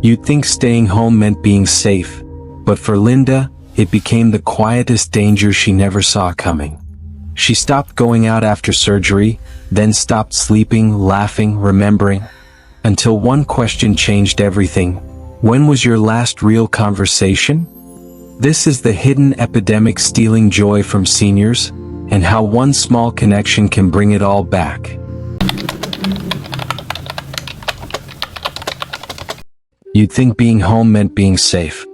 You'd think staying home meant being safe, but for Linda, it became the quietest danger she never saw coming. She stopped going out after surgery, then stopped sleeping, laughing, remembering, until one question changed everything. When was your last real conversation? This is the hidden epidemic stealing joy from seniors, and how one small connection can bring it all back. You'd think being home meant being safe,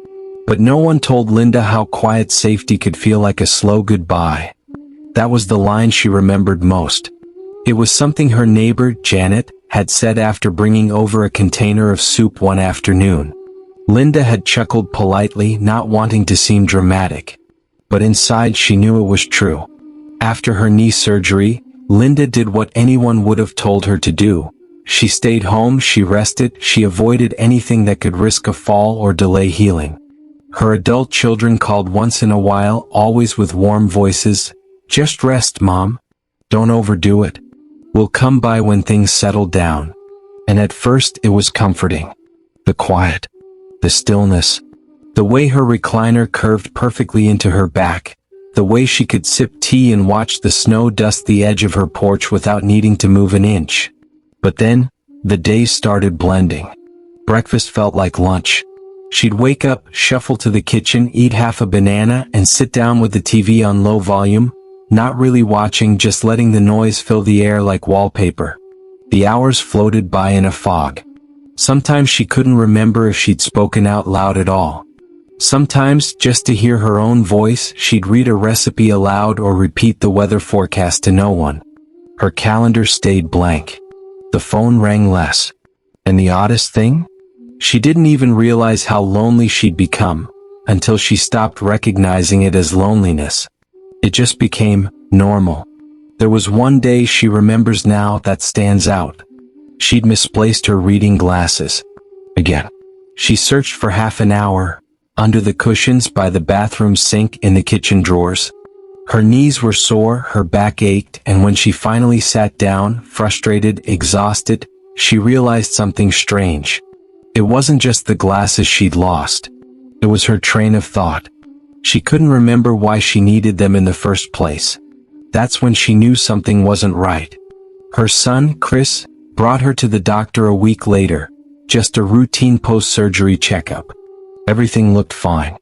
but no one told Linda how quiet safety could feel like a slow goodbye. That was the line she remembered most. It was something her neighbor, Janet, had said after bringing over a container of soup one afternoon. Linda had chuckled politely, not wanting to seem dramatic, but inside she knew it was true. After her knee surgery, Linda did what anyone would have told her to do. She stayed home, she rested, she avoided anything that could risk a fall or delay healing. Her adult children called once in a while, always with warm voices. "Just rest, Mom. Don't overdo it. We'll come by when things settle down." And at first it was comforting. The quiet, the stillness, the way her recliner curved perfectly into her back, the way she could sip tea and watch the snow dust the edge of her porch without needing to move an inch. But then, the days started blending. Breakfast felt like lunch. She'd wake up, shuffle to the kitchen, eat half a banana, and sit down with the TV on low volume, not really watching, just letting the noise fill the air like wallpaper. The hours floated by in a fog. Sometimes she couldn't remember if she'd spoken out loud at all. Sometimes, just to hear her own voice, she'd read a recipe aloud or repeat the weather forecast to no one. Her calendar stayed blank. The phone rang less. And the oddest thing? She didn't even realize how lonely she'd become, until she stopped recognizing it as loneliness. It just became normal. There was one day she remembers now that stands out. She'd misplaced her reading glasses. Again. She searched for half an hour, under the cushions, by the bathroom sink, in the kitchen drawers. Her knees were sore, her back ached, and when she finally sat down, frustrated, exhausted, she realized something strange. It wasn't just the glasses she'd lost. It was her train of thought. She couldn't remember why she needed them in the first place. That's when she knew something wasn't right. Her son, Chris, brought her to the doctor a week later, just a routine post-surgery checkup. Everything looked fine.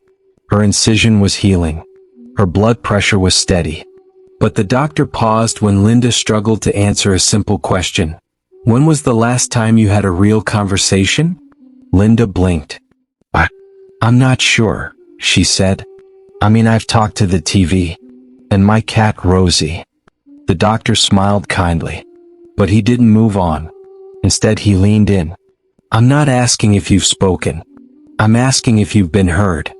Her incision was healing. Her blood pressure was steady. But the doctor paused when Linda struggled to answer a simple question. "When was the last time you had a real conversation?" Linda blinked. I'm not sure," she said. "I mean, I've talked to the TV. And my cat, Rosie." The doctor smiled kindly. But he didn't move on. Instead, he leaned in. "I'm not asking if you've spoken. I'm asking if you've been heard."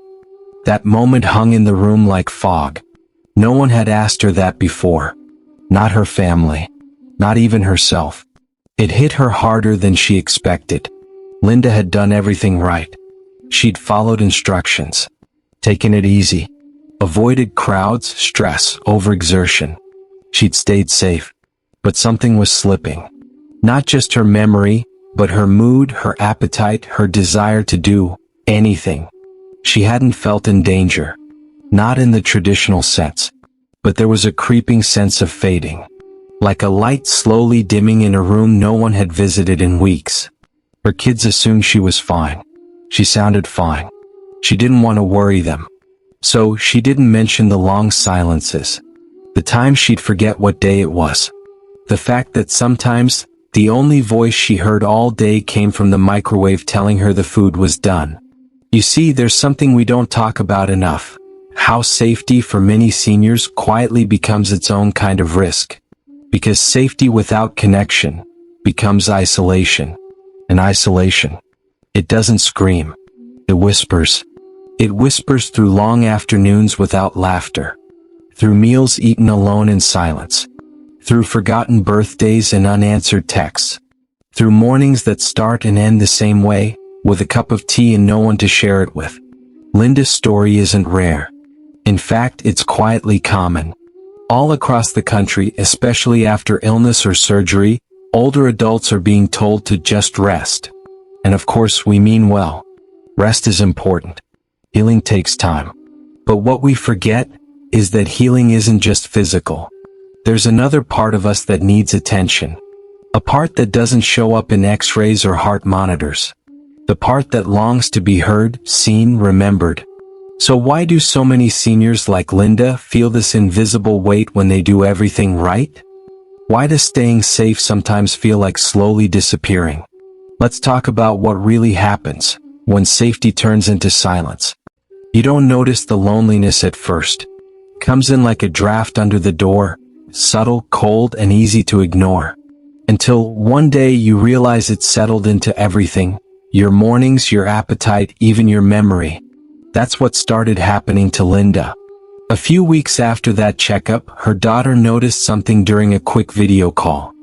That moment hung in the room like fog. No one had asked her that before. Not her family. Not even herself. It hit her harder than she expected. Linda had done everything right. She'd followed instructions. Taken it easy. Avoided crowds, stress, overexertion. She'd stayed safe. But something was slipping. Not just her memory, but her mood, her appetite, her desire to do anything. She hadn't felt in danger. Not in the traditional sense. But there was a creeping sense of fading. Like a light slowly dimming in a room no one had visited in weeks. Her kids assumed she was fine. She sounded fine. She didn't want to worry them. So she didn't mention the long silences. The time she'd forget what day it was. The fact that sometimes, the only voice she heard all day came from the microwave telling her the food was done. You see, there's something we don't talk about enough. How safety for many seniors quietly becomes its own kind of risk. Because safety without connection becomes isolation. And isolation, it doesn't scream. It whispers. It whispers through long afternoons without laughter. Through meals eaten alone in silence. Through forgotten birthdays and unanswered texts. Through mornings that start and end the same way, with a cup of tea and no one to share it with. Linda's story isn't rare. In fact, it's quietly common. All across the country, especially after illness or surgery, older adults are being told to just rest. And of course, we mean well. Rest is important. Healing takes time. But what we forget is that healing isn't just physical. There's another part of us that needs attention. A part that doesn't show up in X-rays or heart monitors. The part that longs to be heard, seen, remembered. So why do so many seniors like Linda feel this invisible weight when they do everything right? Why does staying safe sometimes feel like slowly disappearing? Let's talk about what really happens when safety turns into silence. You don't notice the loneliness at first. Comes in like a draft under the door, subtle, cold, and easy to ignore. Until one day you realize it's settled into everything. Your mornings, your appetite, even your memory. That's what started happening to Linda. A few weeks after that checkup, her daughter noticed something during a quick video call.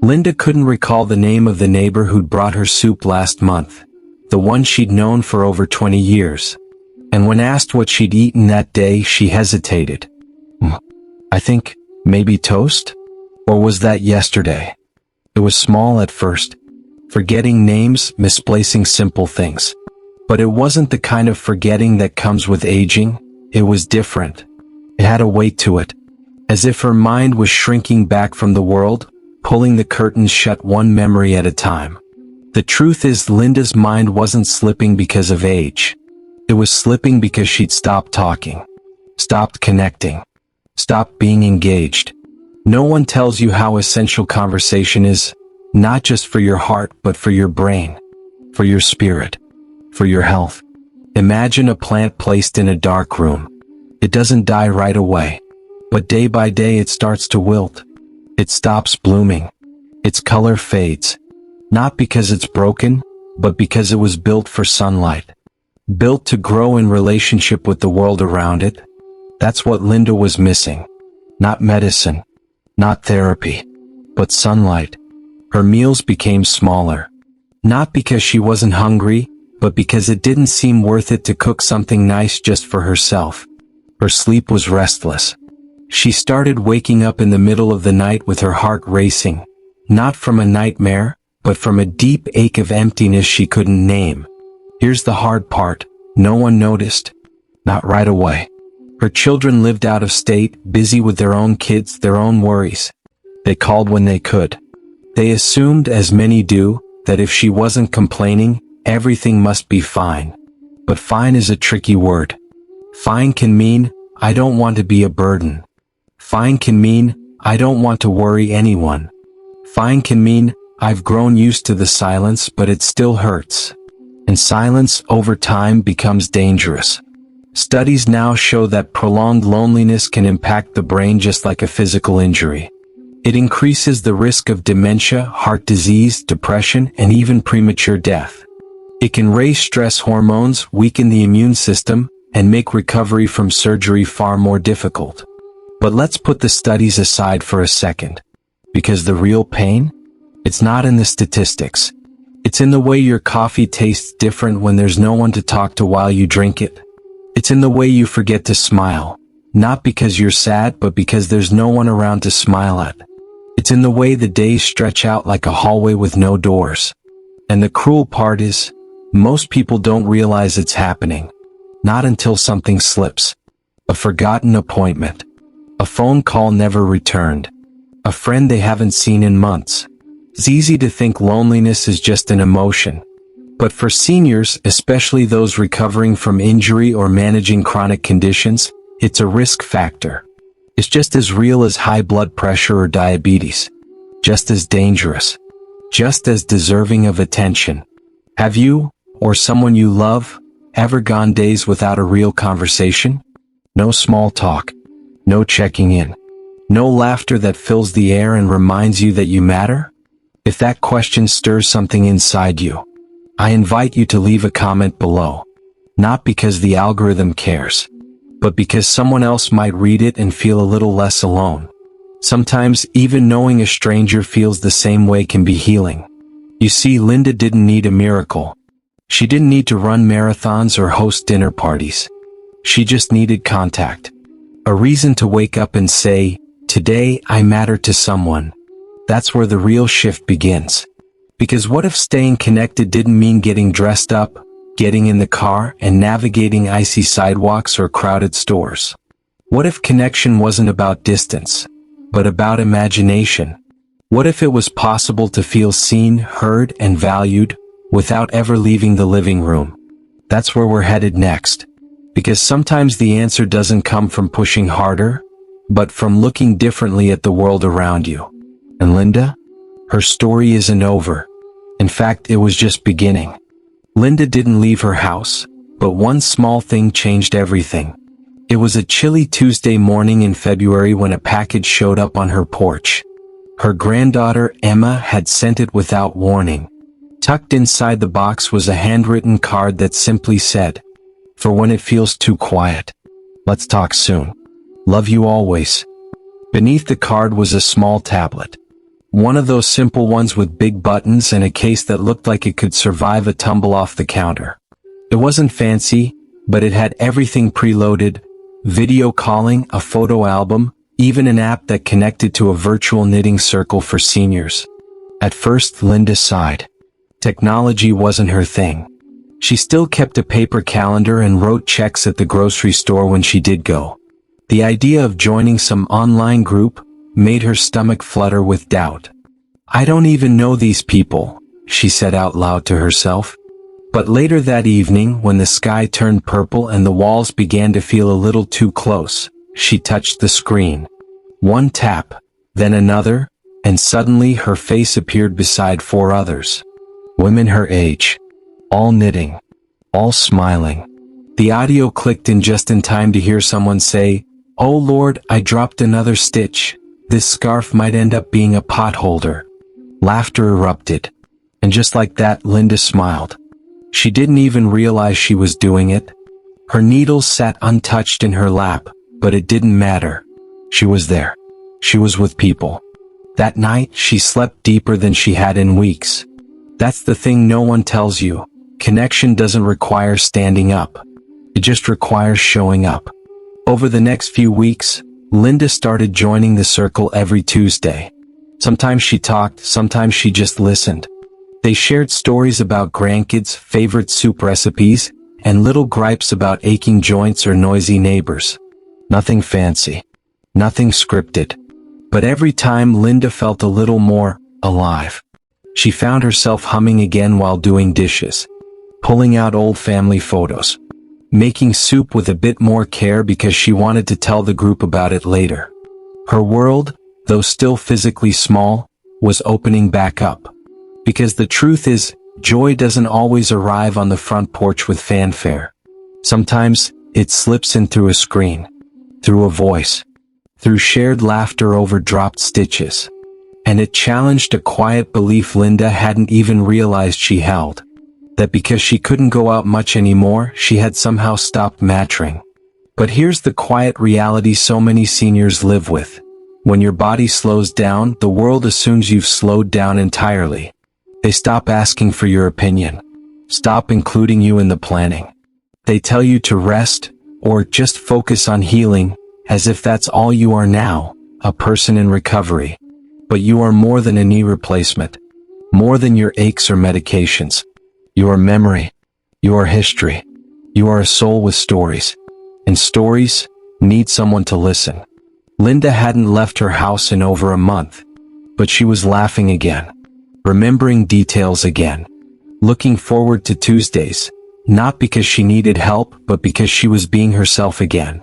Linda couldn't recall the name of the neighbor who'd brought her soup last month. The one she'd known for over 20 years. And when asked what she'd eaten that day, she hesitated. I think, maybe toast? Or was that yesterday? It was small at first. Forgetting names, misplacing simple things. But it wasn't the kind of forgetting that comes with aging. It was different. It had a weight to it. As if her mind was shrinking back from the world, pulling the curtains shut one memory at a time. The truth is, Linda's mind wasn't slipping because of age. It was slipping because she'd stopped talking. Stopped connecting. Stopped being engaged. No one tells you how essential conversation is, not just for your heart but for your brain, for your spirit, for your health. Imagine a plant placed in a dark room. It doesn't die right away, but day by day it starts to wilt. It stops blooming. Its color fades. Not because it's broken, but because it was built for sunlight. Built to grow in relationship with the world around it. That's what Linda was missing. Not medicine. Not therapy, but sunlight. Her meals became smaller. Not because she wasn't hungry, but because it didn't seem worth it to cook something nice just for herself. Her sleep was restless. She started waking up in the middle of the night with her heart racing. Not from a nightmare, but from a deep ache of emptiness she couldn't name. Here's the hard part. No one noticed. Not right away. Her children lived out of state, busy with their own kids, their own worries. They called when they could. They assumed, as many do, that if she wasn't complaining, everything must be fine. But fine is a tricky word. Fine can mean, I don't want to be a burden. Fine can mean, I don't want to worry anyone. Fine can mean, I've grown used to the silence but it still hurts. And silence, over time, becomes dangerous. Studies now show that prolonged loneliness can impact the brain just like a physical injury. It increases the risk of dementia, heart disease, depression, and even premature death. It can raise stress hormones, weaken the immune system, and make recovery from surgery far more difficult. But let's put the studies aside for a second. Because the real pain? It's not in the statistics. It's in the way your coffee tastes different when there's no one to talk to while you drink it. It's in the way you forget to smile, not because you're sad but because there's no one around to smile at. It's in the way the days stretch out like a hallway with no doors. And the cruel part is, most people don't realize it's happening. Not until something slips. A forgotten appointment. A phone call never returned. A friend they haven't seen in months. It's easy to think loneliness is just an emotion. But for seniors, especially those recovering from injury or managing chronic conditions, it's a risk factor. It's just as real as high blood pressure or diabetes. Just as dangerous. Just as deserving of attention. Have you, or someone you love, ever gone days without a real conversation? No small talk. No checking in. No laughter that fills the air and reminds you that you matter? If that question stirs something inside you, I invite you to leave a comment below. Not because the algorithm cares, but because someone else might read it and feel a little less alone. Sometimes even knowing a stranger feels the same way can be healing. You see, Linda didn't need a miracle. She didn't need to run marathons or host dinner parties. She just needed contact. A reason to wake up and say, today I matter to someone. That's where the real shift begins. Because what if staying connected didn't mean getting dressed up, getting in the car, and navigating icy sidewalks or crowded stores? What if connection wasn't about distance, but about imagination? What if it was possible to feel seen, heard, and valued without ever leaving the living room? That's where we're headed next. Because sometimes the answer doesn't come from pushing harder, but from looking differently at the world around you. And Linda? Her story isn't over. In fact, it was just beginning. Linda didn't leave her house, but one small thing changed everything. It was a chilly Tuesday morning in February when a package showed up on her porch. Her granddaughter, Emma, had sent it without warning. Tucked inside the box was a handwritten card that simply said, "For when it feels too quiet. Let's talk soon. Love you always." Beneath the card was a small tablet. One of those simple ones with big buttons and a case that looked like it could survive a tumble off the counter. It wasn't fancy, but it had everything preloaded: video calling, a photo album, even an app that connected to a virtual knitting circle for seniors. At first, Linda sighed. Technology wasn't her thing. She still kept a paper calendar and wrote checks at the grocery store when she did go. The idea of joining some online group made her stomach flutter with doubt. "I don't even know these people," she said out loud to herself. But later that evening, when the sky turned purple and the walls began to feel a little too close, she touched the screen. One tap, then another, and suddenly her face appeared beside 4 others. Women her age. All knitting. All smiling. The audio clicked in just in time to hear someone say, "Oh Lord, I dropped another stitch. This scarf might end up being a pot holder." Laughter erupted. And just like that, Linda smiled. She didn't even realize she was doing it. Her needles sat untouched in her lap, but it didn't matter. She was there. She was with people. That night, she slept deeper than she had in weeks. That's the thing no one tells you. Connection doesn't require standing up. It just requires showing up. Over the next few weeks, Linda started joining the circle every Tuesday. Sometimes she talked, sometimes she just listened. They shared stories about grandkids, favorite soup recipes, and little gripes about aching joints or noisy neighbors. Nothing fancy. Nothing scripted. But every time Linda felt a little more alive. She found herself humming again while doing dishes, pulling out old family photos, making soup with a bit more care because she wanted to tell the group about it later. Her world, though still physically small, was opening back up. Because the truth is, joy doesn't always arrive on the front porch with fanfare. Sometimes, it slips in through a screen, through a voice, through shared laughter over dropped stitches. And it challenged a quiet belief Linda hadn't even realized she held. That because she couldn't go out much anymore, she had somehow stopped mattering. But here's the quiet reality so many seniors live with. When your body slows down, the world assumes you've slowed down entirely. They stop asking for your opinion. Stop including you in the planning. They tell you to rest, or just focus on healing, as if that's all you are now, a person in recovery. But you are more than a knee replacement. More than your aches or medications. You are memory. You are history. You are a soul with stories. And stories need someone to listen. Linda hadn't left her house in over a month. But she was laughing again. Remembering details again. Looking forward to Tuesdays. Not because she needed help, but because she was being herself again.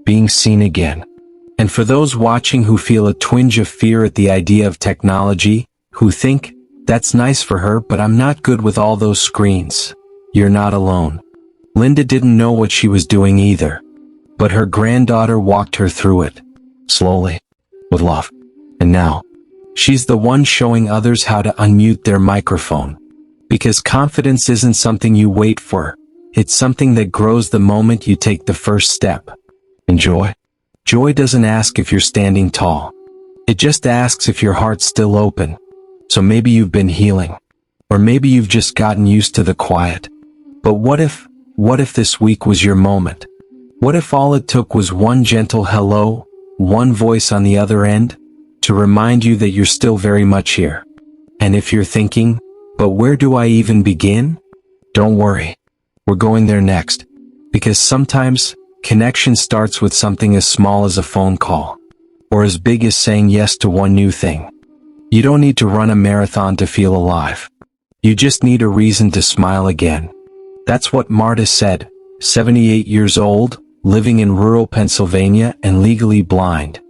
Being seen again. And for those watching who feel a twinge of fear at the idea of technology, who think, "That's nice for her, but I'm not good with all those screens," you're not alone. Linda didn't know what she was doing either. But her granddaughter walked her through it. Slowly. With love. And now, she's the one showing others how to unmute their microphone. Because confidence isn't something you wait for. It's something that grows the moment you take the first step. And joy? Joy doesn't ask if you're standing tall. It just asks if your heart's still open. So maybe you've been healing. Or maybe you've just gotten used to the quiet. But what if this week was your moment? What if all it took was one gentle hello, one voice on the other end, to remind you that you're still very much here? And if you're thinking, But where do I even begin? Don't worry. We're going there next. Because sometimes, connection starts with something as small as a phone call. Or as big as saying yes to one new thing. You don't need to run a marathon to feel alive. You just need a reason to smile again. That's what Marta said, 78 years old, living in rural Pennsylvania and legally blind.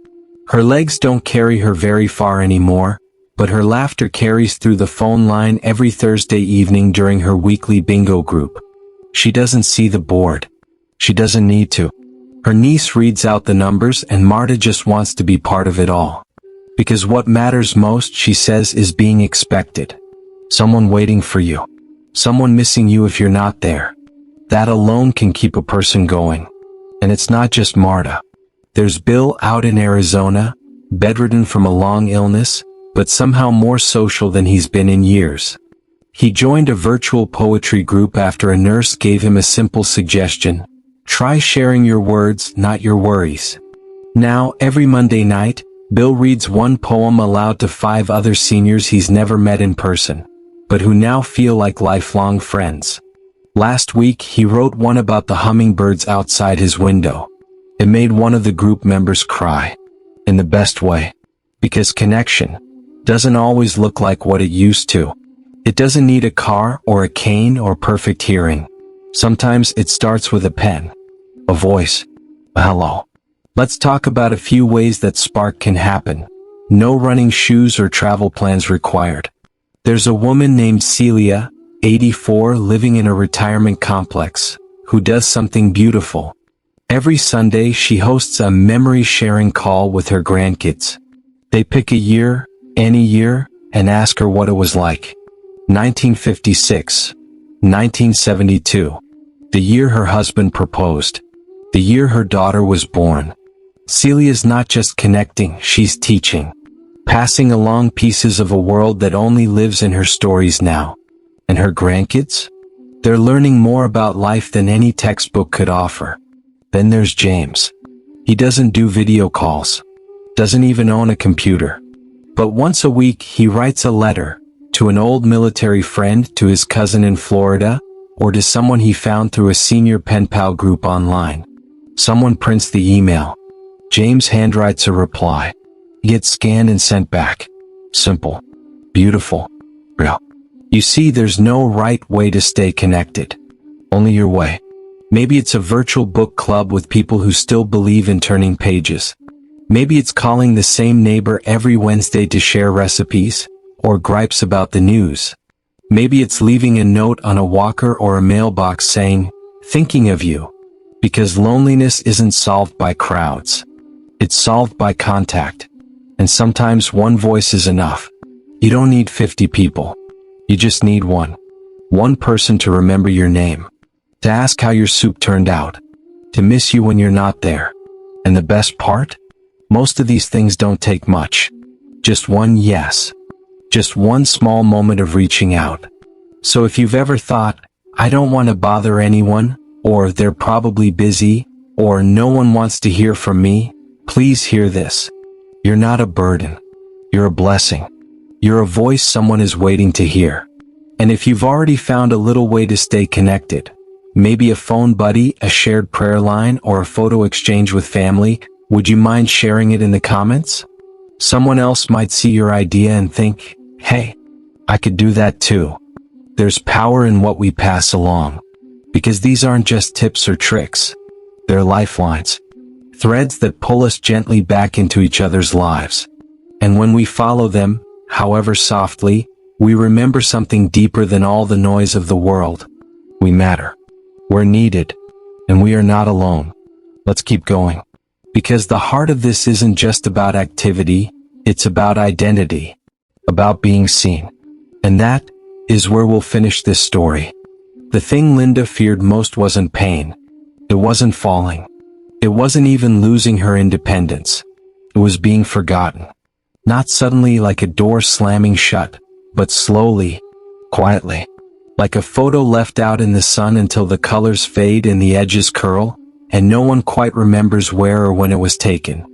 Her legs don't carry her very far anymore, but her laughter carries through the phone line every Thursday evening during her weekly bingo group. She doesn't see the board. She doesn't need to. Her niece reads out the numbers and Marta just wants to be part of it all. Because what matters most, she says, is being expected. Someone waiting for you. Someone missing you if you're not there. That alone can keep a person going. And it's not just Marta. There's Bill out in Arizona, bedridden from a long illness, but somehow more social than he's been in years. He joined a virtual poetry group after a nurse gave him a simple suggestion. Try sharing your words, not your worries. Now, every Monday night, Bill reads one poem aloud to 5 other seniors he's never met in person, but who now feel like lifelong friends. Last week, he wrote one about the hummingbirds outside his window. It made one of the group members cry. In the best way. Because connection doesn't always look like what it used to. It doesn't need a car or a cane or perfect hearing. Sometimes it starts with a pen, a voice, a hello. Let's talk about a few ways that spark can happen. No running shoes or travel plans required. There's a woman named Celia, 84, living in a retirement complex, who does something beautiful. Every Sunday she hosts a memory-sharing call with her grandkids. They pick a year, any year, and ask her what it was like. 1956, 1972, the year her husband proposed, the year her daughter was born. Celia's not just connecting, she's teaching. Passing along pieces of a world that only lives in her stories now. And her grandkids? They're learning more about life than any textbook could offer. Then there's James. He doesn't do video calls. Doesn't even own a computer. But once a week he writes a letter, to an old military friend, to his cousin in Florida, or to someone he found through a senior pen pal group online. Someone prints the email. James handwrites a reply. It gets scanned and sent back. Simple. Beautiful. Real. You see, there's no right way to stay connected. Only your way. Maybe it's a virtual book club with people who still believe in turning pages. Maybe it's calling the same neighbor every Wednesday to share recipes, or gripes about the news. Maybe it's leaving a note on a walker or a mailbox saying, thinking of you. Because loneliness isn't solved by crowds. It's solved by contact. And sometimes one voice is enough. You don't need 50 people. You just need one. One person to remember your name. To ask how your soup turned out. To miss you when you're not there. And the best part? Most of these things don't take much. Just one yes. Just one small moment of reaching out. So if you've ever thought, I don't want to bother anyone, or they're probably busy, or no one wants to hear from me, please hear this. You're not a burden. You're a blessing. You're a voice someone is waiting to hear. And if you've already found a little way to stay connected, maybe a phone buddy, a shared prayer line, or a photo exchange with family, would you mind sharing it in the comments? Someone else might see your idea and think, hey, I could do that too. There's power in what we pass along. Because these aren't just tips or tricks. They're lifelines. Threads that pull us gently back into each other's lives. And when we follow them, however softly, we remember something deeper than all the noise of the world. We matter. We're needed. And we are not alone. Let's keep going. Because the heart of this isn't just about activity, it's about identity. About being seen. And that is where we'll finish this story. The thing Linda feared most wasn't pain. It wasn't falling. It wasn't even losing her independence. It was being forgotten. Not suddenly like a door slamming shut, but slowly, quietly. Like a photo left out in the sun until the colors fade and the edges curl, and no one quite remembers where or when it was taken.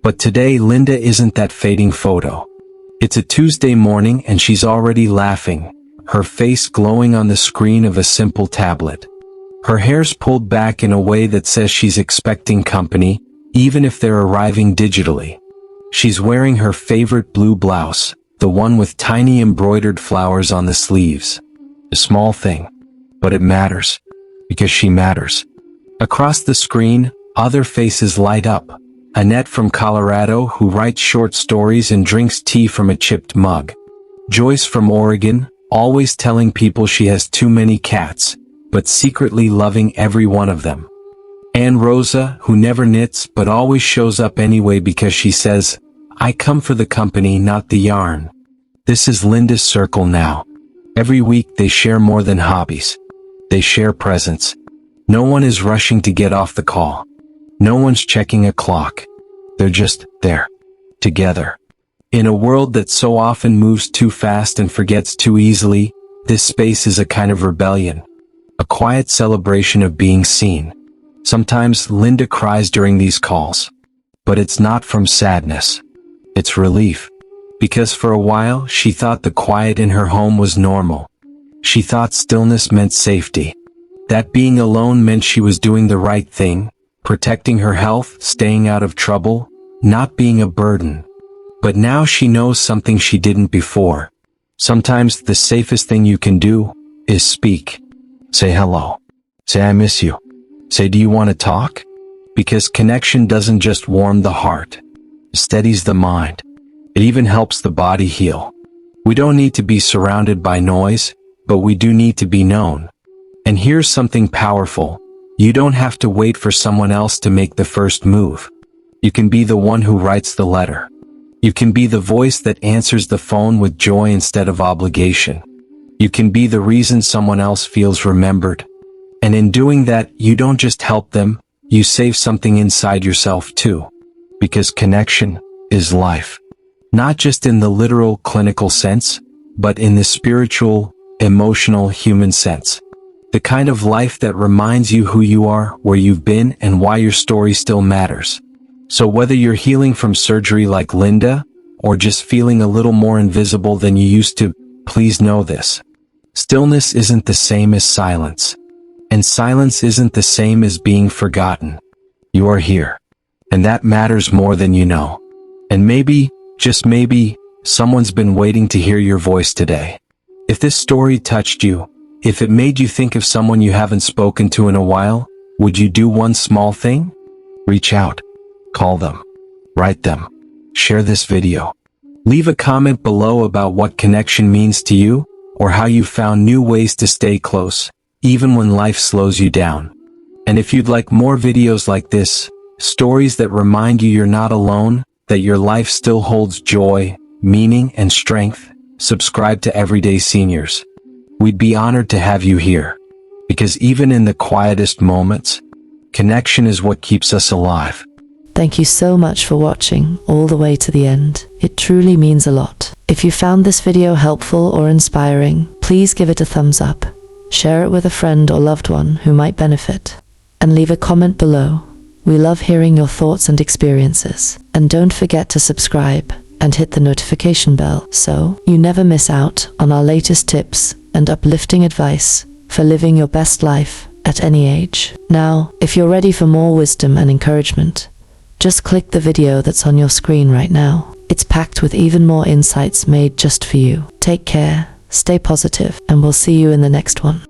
But today Linda isn't that fading photo. It's a Tuesday morning and she's already laughing, her face glowing on the screen of a simple tablet. Her hair's pulled back in a way that says she's expecting company, even if they're arriving digitally. She's wearing her favorite blue blouse, the one with tiny embroidered flowers on the sleeves. A small thing, but it matters, because she matters. Across the screen, other faces light up. Annette from Colorado, who writes short stories and drinks tea from a chipped mug. Joyce from Oregon, always telling people she has too many cats, but secretly loving every one of them. And Rosa, who never knits but always shows up anyway because she says, "I come for the company, not the yarn." This is Linda's circle now. Every week they share more than hobbies. They share presence. No one is rushing to get off the call. No one's checking a clock. They're just there. Together. In a world that so often moves too fast and forgets too easily, this space is a kind of rebellion. A quiet celebration of being seen. Sometimes Linda cries during these calls. But it's not from sadness. It's relief. Because for a while she thought the quiet in her home was normal. She thought stillness meant safety. That being alone meant she was doing the right thing, protecting her health, staying out of trouble, not being a burden. But now she knows something she didn't before. Sometimes the safest thing you can do is speak. Say hello. Say I miss you. Say do you want to talk? Because connection doesn't just warm the heart. It steadies the mind. It even helps the body heal. We don't need to be surrounded by noise, but we do need to be known. And here's something powerful. You don't have to wait for someone else to make the first move. You can be the one who writes the letter. You can be the voice that answers the phone with joy instead of obligation. You can be the reason someone else feels remembered. And in doing that, you don't just help them, you save something inside yourself too. Because connection is life. Not just in the literal clinical sense, but in the spiritual, emotional, human sense. The kind of life that reminds you who you are, where you've been, and why your story still matters. So whether you're healing from surgery like Linda, or just feeling a little more invisible than you used to, please know this. Stillness isn't the same as silence. And silence isn't the same as being forgotten. You are here. And that matters more than you know. And maybe, just maybe, someone's been waiting to hear your voice today. If this story touched you, if it made you think of someone you haven't spoken to in a while, would you do one small thing? Reach out. Call them. Write them. Share this video. Leave a comment below about what connection means to you, or how you found new ways to stay close, even when life slows you down. And if you'd like more videos like this, stories that remind you you're not alone, that your life still holds joy, meaning, and strength, subscribe to Everyday Seniors. We'd be honored to have you here. Because even in the quietest moments, connection is what keeps us alive. Thank you so much for watching all the way to the end. It truly means a lot. If you found this video helpful or inspiring, please give it a thumbs up. Share it with a friend or loved one who might benefit. And leave a comment below. We love hearing your thoughts and experiences. And don't forget to subscribe and hit the notification bell so you never miss out on our latest tips and uplifting advice for living your best life at any age. Now, if you're ready for more wisdom and encouragement, just click the video that's on your screen right now. It's packed with even more insights made just for you. Take care, stay positive, and we'll see you in the next one.